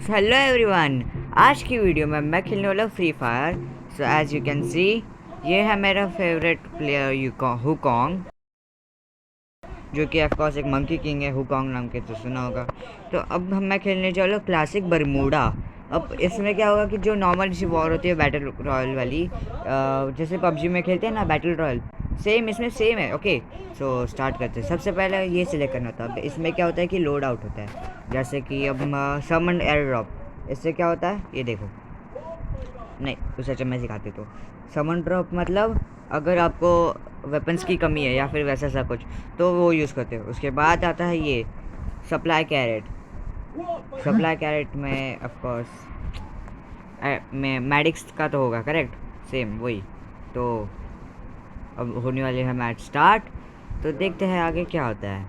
Hello everyone. आज की video में मैं खेलने वाला Free Fire. So as you can see, ये है मेरा फेवरेट प्लेयर हुकॉन्ग, जो कि ऑफकोर्स एक मंकी किंग है। हुकॉन्ग नाम के तो सुना होगा। तो अब मैं खेलने जा रहा हूँ क्लासिक बरमूडा। अब इसमें क्या होगा कि जो नॉर्मल सी वॉर होती है बैटल रॉयल वाली, जैसे पबजी में खेलते हैं ना बैटल रॉयल, सेम इसमें सेम है। ओके, सो स्टार्ट करते हैं। सबसे पहले ये सिलेक्ट करना होता है। अब इसमें क्या होता है कि लोड आउट होता है, जैसे कि अब समन एयर ड्रॉप। इससे क्या होता है ये देखो। नहीं, उसे अच्छा मैं सिखाते तो। समन ड्रॉप मतलब अगर आपको वेपन्स की कमी है या फिर वैसा सा कुछ, तो वो यूज़ करते हो। उसके बाद आता है ये सप्लाई कैरेट। सप्लाई कैरेट में ऑफ कोर्स में मैडिक्स का तो होगा, करेक्ट, सेम वही। तो अब होने वाले है मैच स्टार्ट, तो देखते हैं आगे क्या होता है।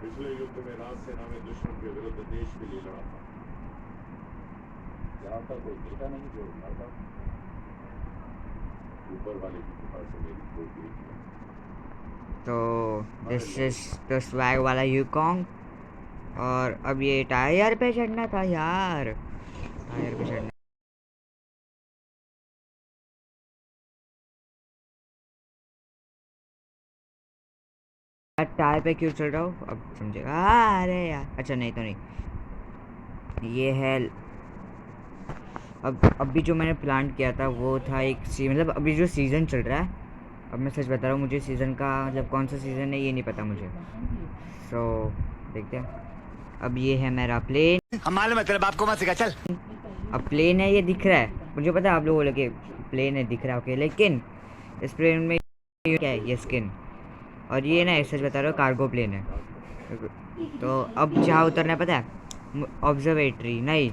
पिछले युद्ध में राजसेना में दुश्मन के विरुद्ध देश के लिए लड़ा था। यहाँ तक कोई नेता नहीं जो लड़ता, ऊपर वाले की कृपा से मेरी कोई बेटी है। तो दिस इज द स्वैग वाला यूकॉन्ग। और अब ये टायर पे चढ़ना था यार, टायर पे चढ़ना। टायर पे क्यों चढ़ रहा हूँ अब समझेगा। अरे यार, अच्छा नहीं तो नहीं, ये है। अब अभी जो मैंने प्लान किया था वो था मतलब अभी जो सीज़न चल रहा है, अब मैं सच बता रहा हूँ, मुझे सीज़न का मतलब कौन सा सीज़न है ये नहीं पता मुझे। सो देखते हैं। अब ये है मेरा प्लेन। हम मालूम है तेरे बाप को मत सिखा चल। अब प्लेन है, ये दिख रहा है मुझे, पता है आप लोगों लगे प्लेन है दिख रहा है, ओके। लेकिन इस प्लेन में क्या है, ये स्किन। और ये ना सच बता रहा हूँ कार्गो प्लेन है। तो अब जहाँ उतरना है पता है, ऑब्जर्वेटरी नहीं,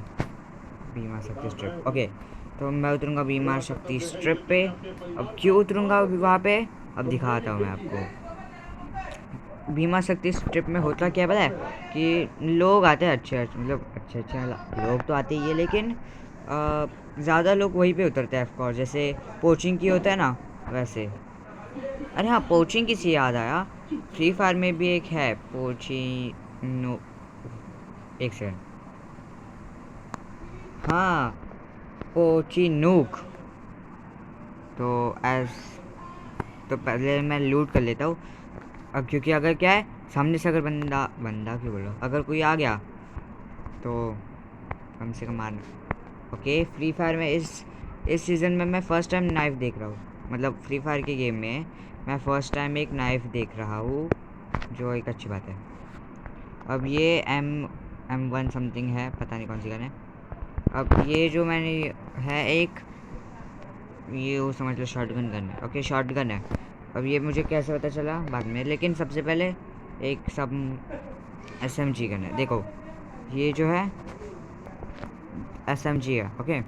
बीमा शक्ति स्ट्रिप। ओके, तो मैं उतरूँगा बीमा शक्ति स्ट्रिप पे। अब क्यों उतरूँगा वहाँ पे, अब दिखाता हूँ मैं आपको। बीमा शक्ति स्ट्रिप में होता क्या पता है कि लोग आते हैं अच्छे, मतलब अच्छे लोग तो आते ही है, लेकिन ज़्यादा लोग वहीं पे उतरते हैं ऑफकोर्स। जैसे पोचिंग की होता है ना वैसे। अरे हाँ, पोचिंग की से याद आया, फ्री फायर में भी एक है पोचिंग। नो, एक सेकंड। हाँ, पोचिनूक। तो एज तो पहले मैं लूट कर लेता हूँ। अब क्योंकि अगर क्या है, सामने से अगर बंदा बंदा क्यों बोलो, अगर कोई आ गया तो कम से कम मारना। ओके, फ्री फायर में इस सीज़न में मैं फ़र्स्ट टाइम नाइफ देख रहा हूँ। मतलब फ्री फायर के गेम में मैं फ़र्स्ट टाइम एक नाइफ देख रहा हूँ, जो एक अच्छी बात है। अब ये M1 समथिंग है, पता नहीं कौन सी गन है। अब ये जो मैंने है एक, ये वो समझ लो शॉटगन गन है। ओके, शॉटगन है। अब ये मुझे कैसे पता चला बाद में, लेकिन सबसे पहले एक सब SMG गन है। देखो ये जो है SMG है। ओके,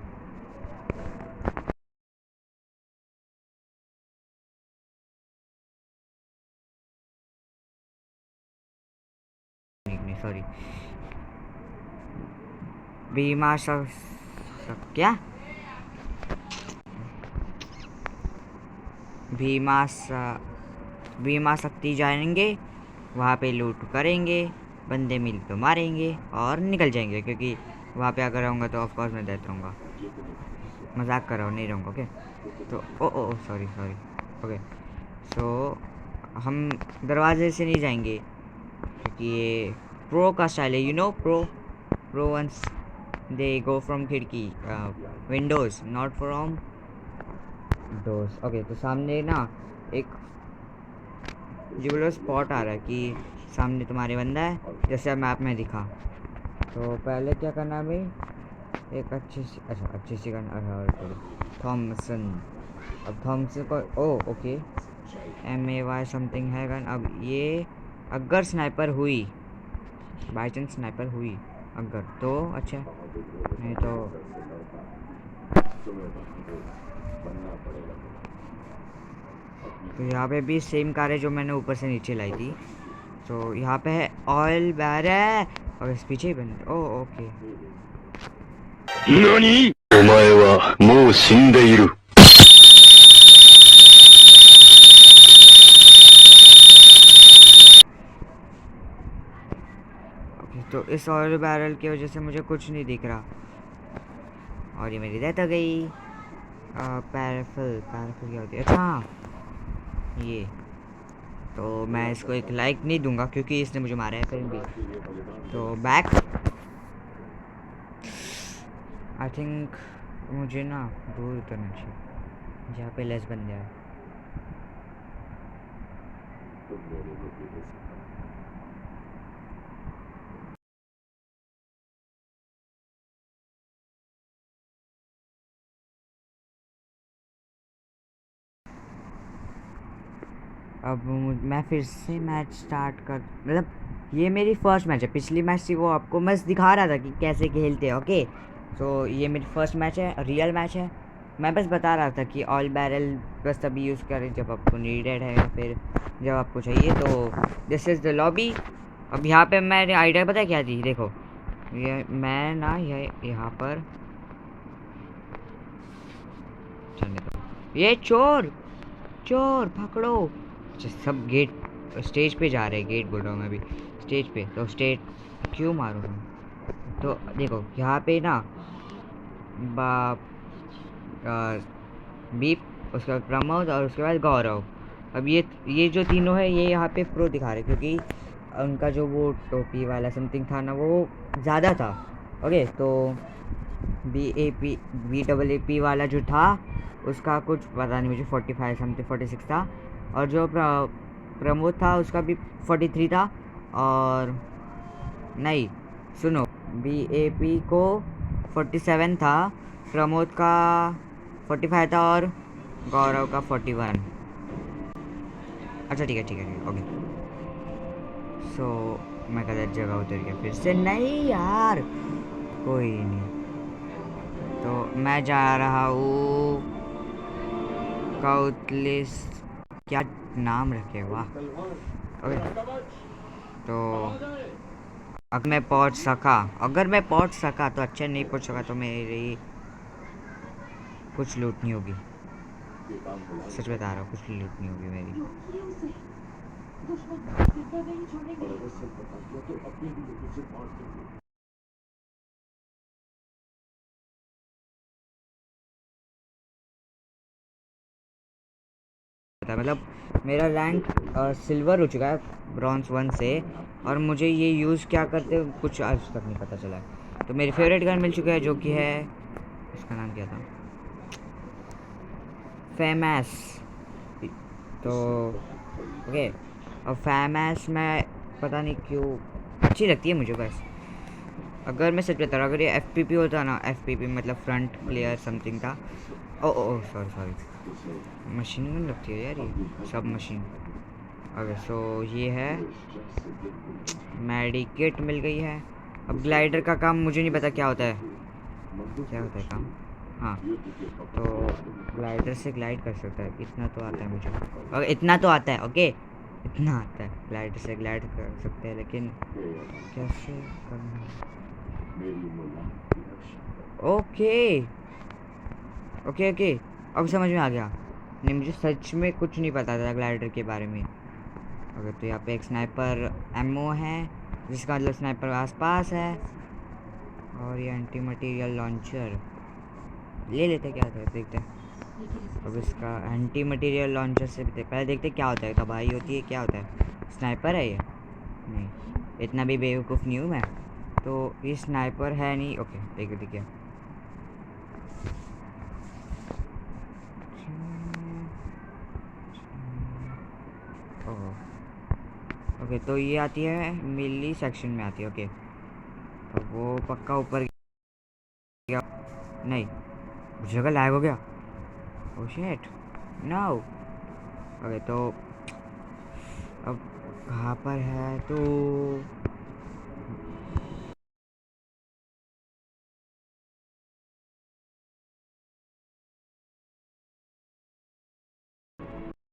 नहीं सॉरी, बीमा क्या, भीमा बीमा शक्ति जाएंगे, वहाँ पे लूट करेंगे, बंदे मिल तो मारेंगे और निकल जाएंगे, क्योंकि वहाँ पे अगर रहूँगा तो ऑफकोर्स मैं देता रहूँगा। मजाक कर रहा हूँ, नहीं रहूँगा। ओके, तो ओ सॉरी सॉरी। ओके, सो हम दरवाजे से नहीं जाएंगे, क्योंकि ये प्रो का स्टाइल है, you know. Pro once they go from खिड़की, windows, not from doors. Okay, तो सामने ना एक जो स्पॉट आ रहा है कि सामने तुम्हारे बंदा है, जैसे मैप में दिखा। तो पहले क्या करना है भाई, एक अच्छी सी गन, थॉमसन। अब थॉमसन को ओके, MAY समथिंग है गन। अब ये अगर स्नाइपर हुई, बाई चांस स्नाइपर हुई अगर, तो अच्छा, नहीं तो यहाँ पे भी सेम कार है जो मैंने ऊपर से नीचे लाई थी। तो यहाँ पे है ऑयल बैरल, और इस पीछे ही बंद। ओ ओके, 何お前はもう死んでいる。ओके, तो इस ऑयल बैरल की वजह से मुझे कुछ नहीं दिख रहा और ये मेरी डेथ हो गई। पैराफिल पैराफिल क्या होती है? अच्छा हाँ, ये तो मैं इसको एक लाइक नहीं दूंगा क्योंकि इसने मुझे मारा है फिर भी। तो बैक आई थिंक मुझे ना दूर उतरना चाहिए जहाँ पे लेस बन जाए। अब मैं फिर से मैच स्टार्ट कर, मतलब ये मेरी फर्स्ट मैच है। पिछली मैच थी वो आपको मैं दिखा रहा था कि कैसे खेलते हैं। ओके तो ये मेरी फर्स्ट मैच है, रियल मैच है। मैं बस बता रहा था कि ऑयल बैरल बस तभी यूज़ करें जब आपको नीडेड है, फिर जब आपको चाहिए। तो दिस इज़ द लॉबी। अब यहाँ पे मेरी आइडिया पता है क्या थी? देखो ये मैं ना यहाँ पर चलने दो। ये चोर चोर पकड़ो। अच्छा सब गेट स्टेज पे जा रहे हैं, गेट बोल रहा हूँ मैं भी स्टेज पे। तो स्टेज क्यों मारूँ मैं? तो देखो यहाँ पे ना बाप बीप, उसके बाद प्रमोद और उसके बाद गौरव। अब ये जो तीनों है ये यहाँ पे प्रो दिखा रहे क्योंकि उनका जो वो टोपी वाला समथिंग था ना वो ज़्यादा था। ओके तो BAP वाला जो था उसका कुछ पता नहीं मुझे, 45 समथिंग 46 था। और जो प्रमोद था उसका भी 43 था। और नहीं सुनो, BAP को 47 था, प्रमोद का 45 था और गौरव का 41। अच्छा ठीक है ठीक है ठीक है ओके। सो मैं गलत जगह उतर गया फिर से। नहीं यार कोई नहीं। तो मैं जा रहा हूँ काउटलिस, क्या नाम रखे, वाह। ओके तो अगर मैं पहुंच सका तो अच्छा, नहीं पहुंच सका तो मेरी कुछ लूट नहीं होगी। सच बता रहा हूँ कुछ लूट नहीं होगी मेरी। मतलब मेरा रैंक सिल्वर हो चुका है ब्रॉन्ज 1 से, और मुझे ये यूज़ क्या करते कुछ आज तक नहीं पता चला है। तो मेरी फेवरेट गन मिल चुका है जो कि है, इसका नाम क्या था, फेमस। तो ओके और फेमस मैं पता नहीं क्यों अच्छी लगती है मुझे बस। अगर मैं सच बता रहा हूँ, अगर ये FPP होता ना, FPP मतलब फ्रंट प्लेयर समथिंग था। ओ ओ सॉरी सॉरी, मशीन गन लगती है यार ये सब मशीन। ओके सो ये है मेडिकेट मिल गई है। अब ग्लाइडर का काम मुझे नहीं पता क्या होता है, क्या होता है काम। हाँ तो ग्लाइडर से ग्लाइड कर सकता है, इतना तो आता है मुझे। और इतना तो आता है ओके, इतना आता है, ग्लाइडर से ग्लाइड कर सकते हैं, लेकिन कैसे करना है? ओके ओके ओके अब समझ में आ गया। नहीं मुझे सच में कुछ नहीं पता था ग्लाइडर के बारे में। ओके तो यहाँ पे एक स्नाइपर एमओ है जिसका मतलब स्नाइपर आसपास है, और ये एंटी मटेरियल लॉन्चर ले लेते क्या होता है देखते हैं। अब इसका एंटी मटेरियल लॉन्चर से पहले देखते क्या होता है, तबाही होती है क्या होता है। स्नाइपर है ये? नहीं, इतना भी बेवकूफ़ नहीं हूँ मैं। तो ये स्नाइपर है नहीं। ओके देखिए देखिए ओके तो ये आती है मिली सेक्शन में आती है। ओके तो वो पक्का ऊपर गया, नहीं जगह लैग हो गया। Oh shit no. ओके तो अब कहाँ पर है तो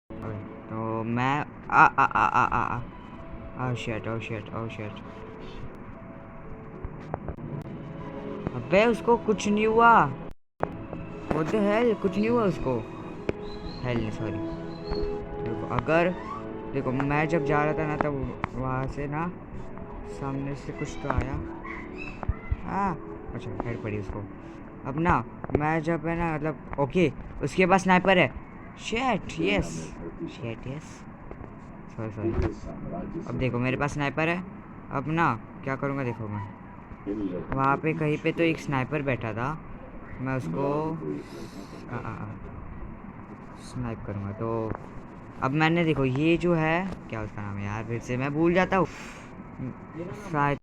ओके तो मैं आ आ आ आ आ आ oh shit oh shit oh shit. अबे उसको कुछ नहीं हुआ, व्हाट द हेल, कुछ नहीं हुआ उसको। हेल नहीं सॉरी। देखो अगर देखो मैं जब जा रहा था ना तब वहाँ से ना सामने से कुछ तो आया। हाँ, अच्छा हेड पड़ी उसको। अब ना मैं जब है ना मतलब ओके, उसके पास स्नाइपर है। शेट यस, शेट यस, सॉरी सॉरी। अब देखो मेरे पास स्नाइपर है। अब ना क्या करूँगा देखो, मैं वहाँ पे कहीं पे तो एक स्नाइपर बैठा था, मैं उसको स्नाइप करूँगा। तो अब मैंने देखो ये जो है क्या उसका नाम है यार, फिर से मैं भूल जाता हूँ शायद।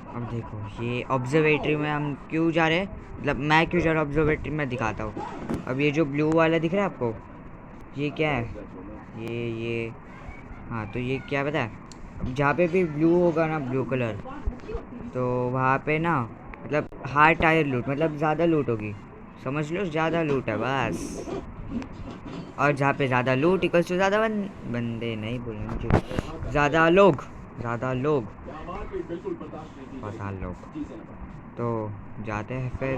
अब देखो ये ऑब्जर्वेटरी में हम क्यों जा रहे हैं, मतलब मैं क्यों जा रहा हूँ ऑब्जर्वेटरी में, दिखाता हूँ। अब ये जो ब्लू वाला दिख रहा है आपको, ये क्या है, ये हाँ, तो ये क्या पता है, अब जहाँ पे भी ब्लू होगा ना, ब्लू कलर, तो वहाँ पे ना मतलब हाई टायर लूट, मतलब ज़्यादा लूट होगी, समझ लो ज़्यादा लूट है बस। और जहाँ पे ज़्यादा लूट इक्वल्स टू ज़्यादा बंदे नहीं बोलना मुझे, ज़्यादा लोग, ज़्यादा लोग, पता लोग। तो जाते हैं फिर।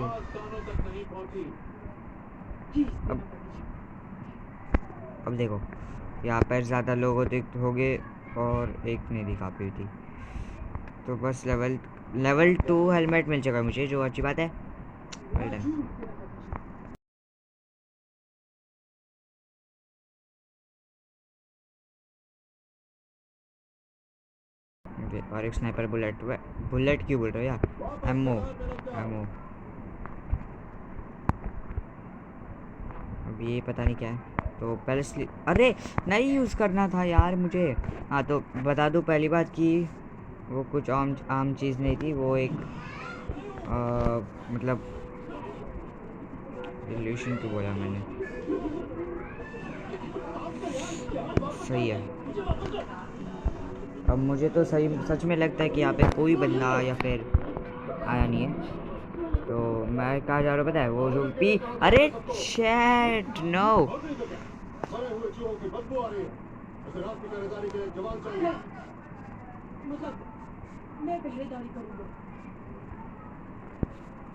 अब अब देखो यहाँ पर ज़्यादा लोग होते होंगे और एक नहीं दिखा पाई थी, तो बस लेवल 2 हेलमेट मिल चुका मुझे, जो अच्छी बात है। Well done. और एक स्नाइपर बुलेट, बुलेट क्यों बोल रहे हो यार, एमओ एमओ। अब ये पता नहीं क्या है, तो पहले अरे नहीं यूज़ करना था यार मुझे। हाँ तो बता दूँ पहली बात कि वो कुछ आम आम चीज़ नहीं थी, वो एक मतलब रिलेशन क्यों बोला मैंने, सही है। अब मुझे तो सही सच में लगता है कि यहाँ पे कोई बंदा या फिर आया नहीं है। तो मैं कहाँ जा रहा हूँ पता है, वो जो पी, अरे शैट नो। मरे हुए चूहों की बदबू आ रही है। उसे रात की पहरेदारी के लिए जवान चाहिए। मैं पहरेदारी करूंगा।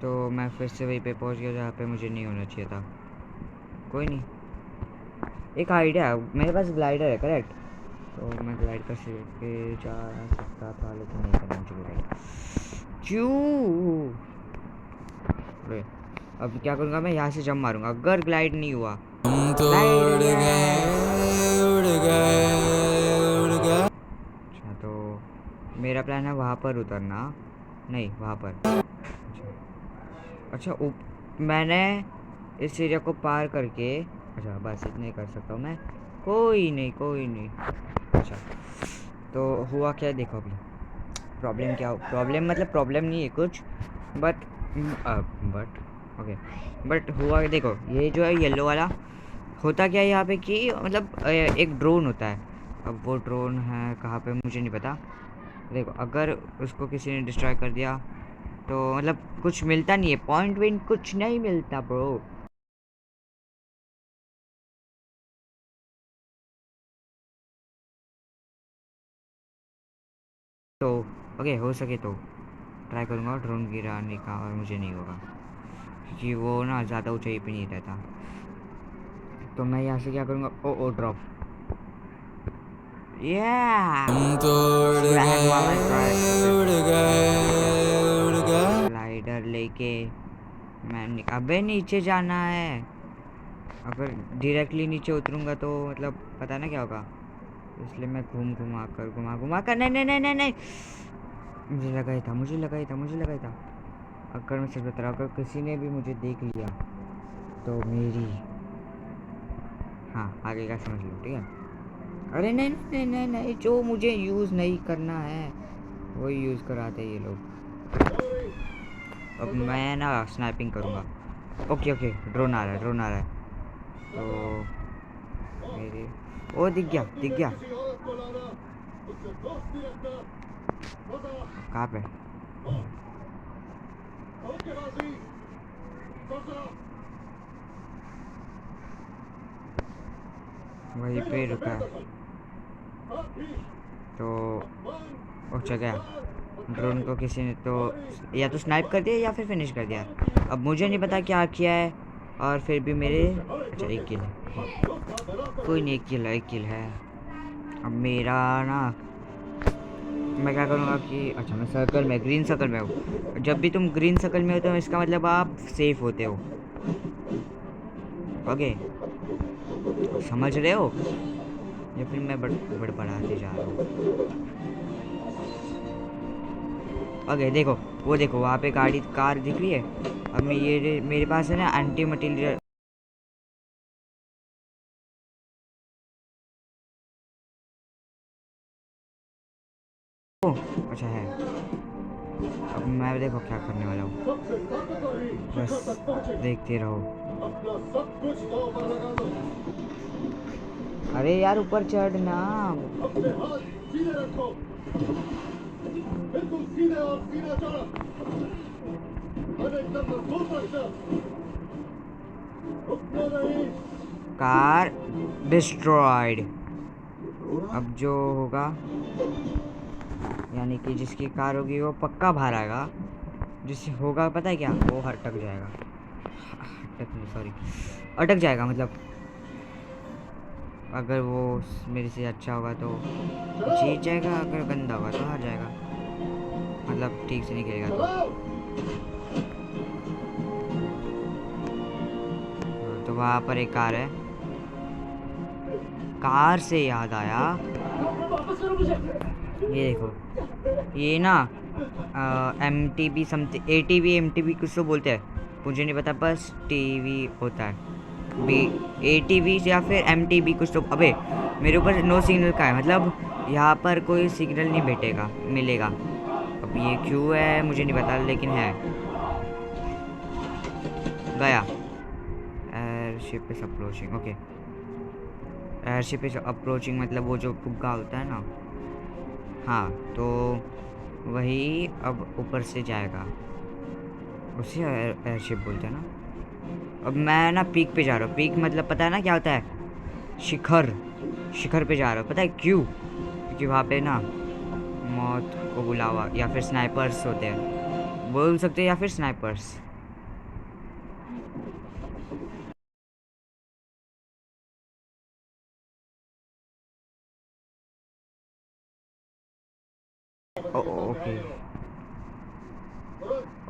तो मैं फिर से वहीं पे पहुंच गया जहाँ पे मुझे नहीं होना चाहिए था। कोई नहीं, एक आइडिया है मेरे पास, ग्लाइडर है करेक्ट, तो मैं ग्लाइड कर के जा सकता था, लेकिन नहीं करना मुझे ग्लाइड। क्यों, अरे अब क्या करूँगा, मैं यहाँ से जंप मारूंगा अगर ग्लाइड नहीं हुआ। अच्छा तो मेरा प्लान है वहाँ पर उतरना, नहीं वहाँ पर। अच्छा मैंने इस एरिया को पार करके, अच्छा बस इतना ही कर सकता हूँ मैं, कोई नहीं कोई नहीं। अच्छा तो हुआ क्या देखो अभी, प्रॉब्लम क्या, प्रॉब्लम मतलब प्रॉब्लम नहीं है कुछ, बट बट ओके, बट हुआ देखो ये जो है येलो वाला, होता क्या है यहाँ पे कि मतलब एक ड्रोन होता है। अब वो ड्रोन है कहाँ पे मुझे नहीं पता। देखो अगर उसको किसी ने डिस्ट्रॉय कर दिया तो मतलब कुछ मिलता नहीं है, पॉइंट विन कुछ नहीं मिलता ब्रो। तो ओके हो सके तो ट्राई करूँगा ड्रोन गिराने का, और मुझे नहीं होगा क्योंकि वो ना ज़्यादा ऊंचाई पे नहीं रहता। तो मैं यहाँ से क्या करूँगा, ओ ड्रॉप, ग्लाइडर लेके मैं अबे नीचे जाना है, अगर डायरेक्टली नीचे उतरूंगा तो मतलब पता ना क्या होगा, इसलिए मैं घुमा घुमा कर नहीं नहीं नहीं नहीं नहीं, मुझे लगा ही था मुझे लगा ही था मुझे लगा ही था। अगर मैं सच बता रहा हूँ, अगर किसी ने भी मुझे देख लिया तो मेरी, हाँ आगे का समझ लो ठीक है। अरे नहीं नहीं नहीं नहीं, जो मुझे यूज़ नहीं करना है वही यूज़ कराते ये लोग। अब मैं ना स्नाइपिंग करूँगा। ओके ओके, ड्रोन आ रहा है ड्रोन आ रहा है, तो मेरे ओ दिख गया दिख गया। किसी औरत को लाना, उससे दोस्ती रखना, मजा। कहाँ पे, ओके बाजी, सोचो। वहीं नहीं पे हो रुका सकता है दखल। आप भी तो अपमान, अच्छा गया। तिरस्कार ड्रोन को किसी ने तो या तो स्नाइप कर दिया या फिर फिनिश कर दिया। अब मुझे नहीं पता क्या किया है, और फिर भी मेरे अच्छा 1 किल है, कोई नहीं, 1 किल है। अब मेरा ना मैं क्या करूँगा कि अच्छा मैं सर्कल में, ग्रीन सर्कल में हूँ। जब भी तुम ग्रीन सर्कल में होते हो इसका मतलब आप सेफ होते हो। ओके, समझ रहे हो या फिर मैं बड़बड़ाते जा रहा हूँ? ओके देखो, वो देखो वहाँ पे गाड़ी कार दिख रही है। अब मैं ये मेरे पास है ना एंटी मटेरियल, अच्छा है। अब मैं देखो क्या करने वाला हूँ, सबसे ताकतवर ही बस शिखर तक पहुंचे। देखते रहो। अपना सब कुछ दांव पर लगा दो। अरे यार ऊपर चढ़ना। अपने हाथ सीधे रखो, बिल्कुल सीधे और सीधा चढ़ो। एकदम मजबूत रखना, रुकना नहीं। Car destroyed. अब जो होगा यानी कि जिसकी कार होगी वो पक्का बाहर आएगा, जिससे होगा पता है क्या, वो हटक जाएगा, हटक नहीं सॉरी, अटक जाएगा। मतलब अगर वो मेरे से अच्छा होगा तो जीत जाएगा, अगर गंदा होगा तो हार जाएगा, मतलब ठीक से नहीं खेलेगा तो वहाँ पर एक कार है। कार से याद आया, ये देखो ये ना MTB समथिंग, ATV MTB कुछ तो बोलते हैं, मुझे नहीं पता, बस टीवी होता है बी, ATV या फिर MTB कुछ तो। अबे मेरे ऊपर नो सिग्नल का है, मतलब यहाँ पर कोई सिग्नल नहीं भेटेगा मिलेगा। अब ये क्यों है मुझे नहीं पता, लेकिन है। गया airship is approaching. Okay, airship is approaching मतलब वो जो फुग्गा होता है ना, हाँ तो वही अब ऊपर से जाएगा, उसे एयरशिप बोलते हैं ना। अब मैं ना पीक पे जा रहा हूँ, पीक मतलब पता है ना क्या होता है, शिखर, शिखर पे जा रहा हूँ। पता है क्यों? क्योंकि वहाँ पे ना मौत को बुलावा या फिर स्नाइपर्स होते हैं, बोल सकते हैं, या फिर स्नाइपर्स। ओके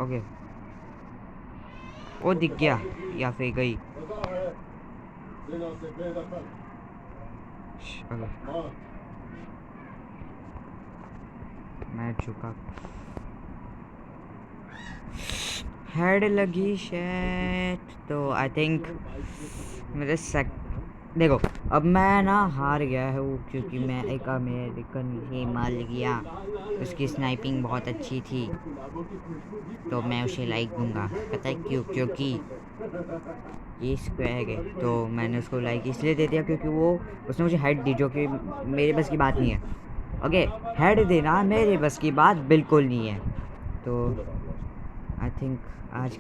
ओके, वो दिख गया या फिर गई। पता है, बिना से बेदखल। ओके हाँ, मैं झुका, हेड लगी शैट, तो आई थिंक मेरे देखो अब मैं ना हार गया हूँ, क्योंकि मैं एक अमेरिकन ही मार गया, उसकी स्नाइपिंग बहुत अच्छी थी, तो मैं उसे लाइक दूंगा। पता है क्यों? क्योंकि ये स्क्वायर है, तो मैंने उसको लाइक इसलिए दे दिया क्योंकि वो उसने मुझे हेड दी, जो कि मेरे बस की बात नहीं है। ओके, हेड देना मेरे बस की बात बिल्कुल नहीं है। तो आई थिंक आज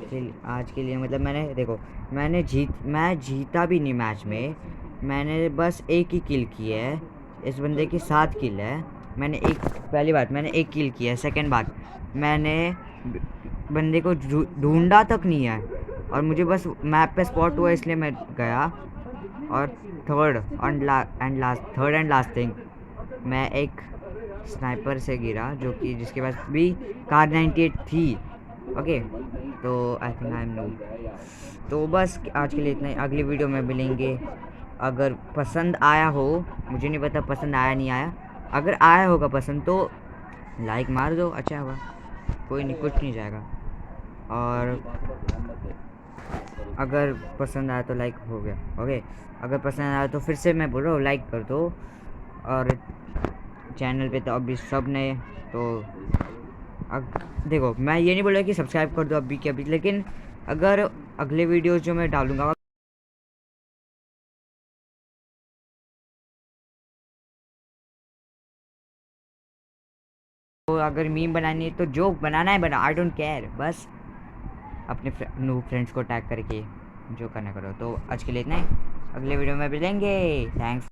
के लिए मतलब मैंने देखो, मैं जीता भी नहीं मैच में, मैंने बस एक ही किल की है, इस बंदे की 7 किल है। मैंने एक, पहली बात मैंने एक किल किया है, सेकंड बात मैंने बंदे को ढूंढा तक नहीं है, और मुझे बस मैप पे स्पॉट हुआ इसलिए मैं गया। और थर्ड एंड लास्ट थिंग, मैं एक स्नाइपर से गिरा जो कि जिसके पास भी कार 98 थी। ओके, तो I think I am no. तो बस आज के लिए इतना ही, अगली वीडियो में मिलेंगे। अगर पसंद आया हो, मुझे नहीं पता पसंद आया नहीं आया, अगर आया होगा पसंद तो लाइक मार दो, अच्छा होगा, कोई नहीं, कुछ नहीं जाएगा। और अगर पसंद आया तो लाइक हो गया। ओके, अगर पसंद आया तो फिर से मैं बोल रहा हूँ लाइक कर दो, और चैनल पे तो अभी सब नए, तो देखो मैं ये नहीं बोल रहा कि सब्सक्राइब कर दो अभी के अभी, लेकिन अगर अगले वीडियोस जो मैं डालूंगा तो अगर मीम बनानी है तो जोक बनाना है, बना, आई डोंट केयर, बस अपने न्यू फ्रेंड्स को टैग करके जो करना करो। तो आज के लिए इतना ही, अगले वीडियो में मिलेंगे, थैंक्स।